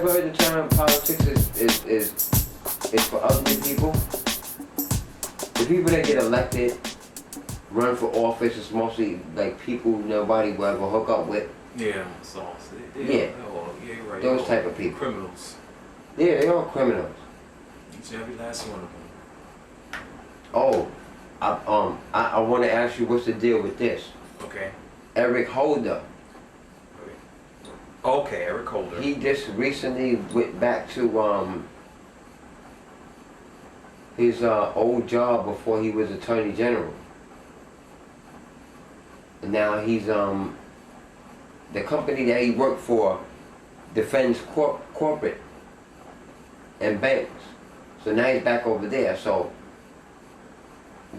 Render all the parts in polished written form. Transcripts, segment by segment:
ever heard the term politics is for ugly people? The people that get elected, run for office, is mostly like people nobody will ever hook up with. Yeah, so Yeah, you're right. those type of people. Criminals. Yeah, they're all criminals. Each and every last one of them. Oh, I want to ask you what's the deal with this? Okay. Eric Holder. Okay, Eric Holder. He just recently went back to his old job before he was Attorney General. And now he's the company that he worked for defends corporate and banks. So now he's back over there. So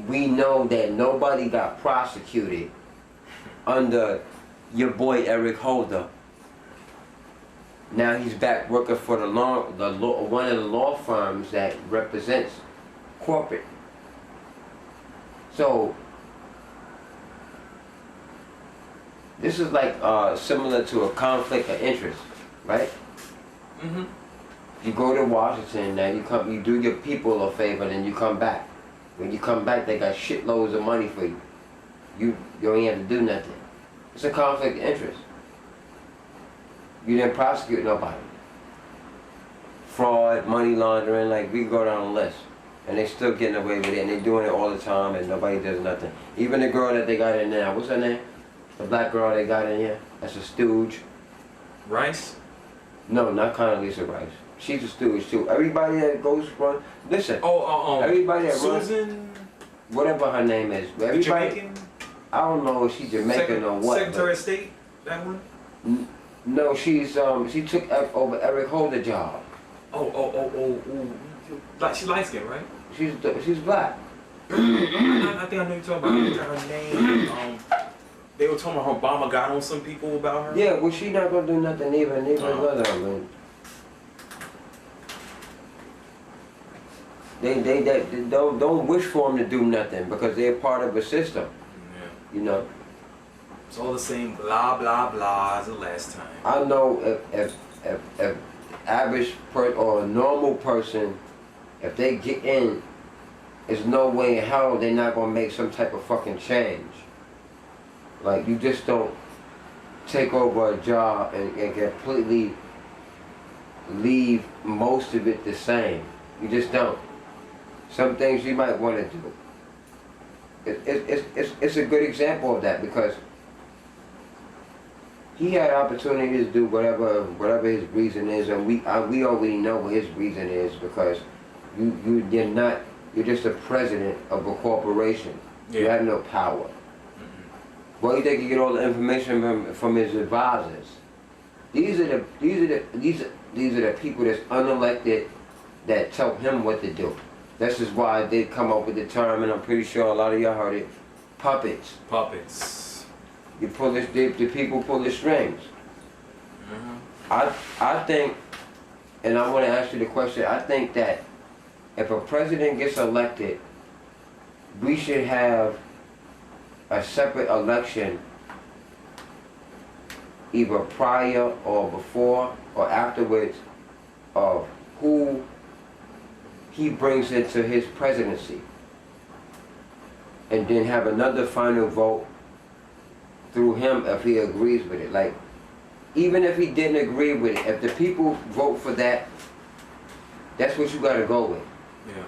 we know that nobody got prosecuted under your boy Eric Holder. Now he's back working for one of the law firms that represents corporate. So this is like similar to a conflict of interest, right? Mm-hmm. You go to Washington, now you do your people a favor, then you come back. When you come back, they got shitloads of money for you. You ain't have to do nothing. It's a conflict of interest. You didn't prosecute nobody. Fraud, money laundering, like we go down the list. And they still getting away with it, and they doing it all the time, and nobody does nothing. Even the girl that they got in now, what's her name? The black girl they got in here, that's a stooge. Rice? No, not Condoleezza Rice. She's a stooge too. Everybody that goes run, listen. Everybody that Susan? runs, whatever her name is. Everybody, Jamaican? I don't know if she's Jamaican or what. Secretary of State? That one? No, she took over Eric Holder job. Like she's light skinned, right? She's black. I think I know you're talking about her name. They were talking about Obama got on some people about her. Yeah, well, she not gonna do nothing neither is other. I mean, they don't wish for them to do nothing because they're part of a system. Yeah. You know. It's all the same blah blah blah as the last time. I know if average or a normal person, if they get in, there's no way in hell they're not gonna make some type of fucking change. Like, you just don't take over a job and completely leave most of it the same. You just don't. Some things you might want to do. It's a good example of that because he had opportunity to do whatever his reason is, and we already know what his reason is because you're just a president of a corporation. Yeah. You have no power. Why do you think you get all the information from his advisors? These are the people that's unelected that tell him what to do. This is why they come up with the term, and I'm pretty sure a lot of y'all heard it. Puppets. Puppets. You pull the people pull the strings. I think, and I want to ask you the question. I think that if a president gets elected, we should have a separate election either prior or before or afterwards of who he brings into his presidency, and then have another final vote through him if he agrees with it. Like, even if he didn't agree with it, if the people vote for that, that's what you gotta go with. Yeah.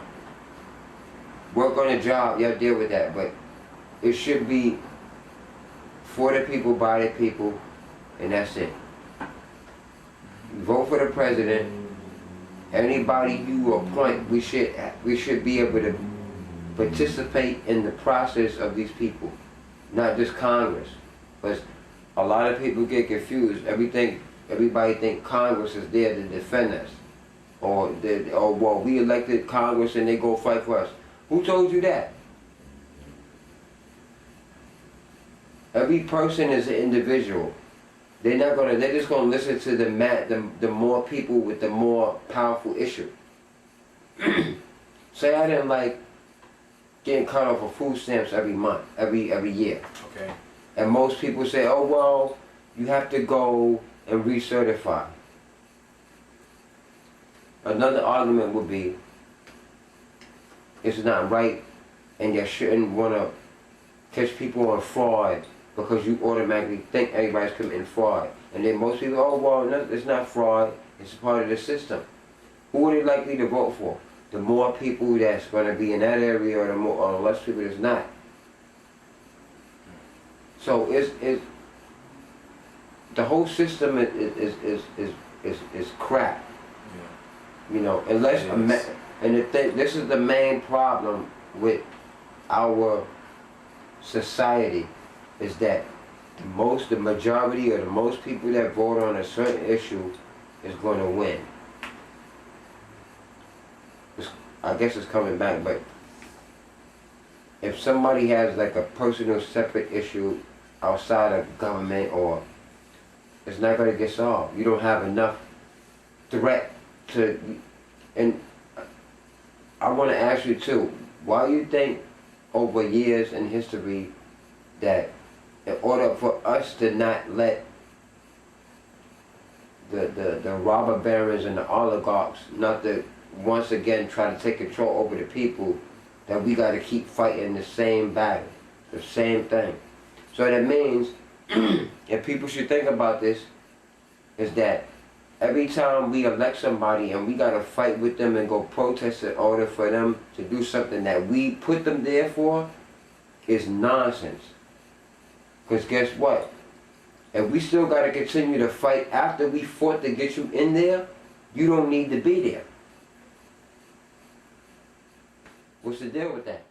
Work on a job, y'all deal with that, but it should be for the people, by the people, and that's it. Vote for the president. Anybody you appoint, we should be able to participate in the process of these people, not just Congress. But a lot of people get confused. Everybody think Congress is there to defend us, or well, we elected Congress and they go fight for us. Who told you that? Every person is an individual. They're just gonna listen to the more people with the more powerful issue. Say I didn't like getting cut off of food stamps every month, every year. Okay. And most people say, oh well, you have to go and recertify. another argument would be, it's not right and you shouldn't want to catch people on fraud because you automatically think everybody's committing fraud. And then most people, oh well, no, it's not fraud, it's part of the system. Who are they likely to vote for? The more people that's going to be in that area, or the more, or less people that's not. So it's the whole system is crap. Yeah. You know, unless this is the main problem with our society, is that the majority or the most people that vote on a certain issue is going to win. I guess it's coming back, but if somebody has like a personal separate issue outside of government, or it's not going to get solved. You don't have enough threat to, and I want to ask you too, why you think over years in history that in order for us to not let the robber barons and the oligarchs not to once again try to take control over the people, that we got to keep fighting the same battle, the same thing. So that means, and people should think about this, is that every time we elect somebody and we got to fight with them and go protest in order for them to do something that we put them there for, is nonsense. Because guess what? If we still got to continue to fight after we fought to get you in there, you don't need to be there. What's the deal with that?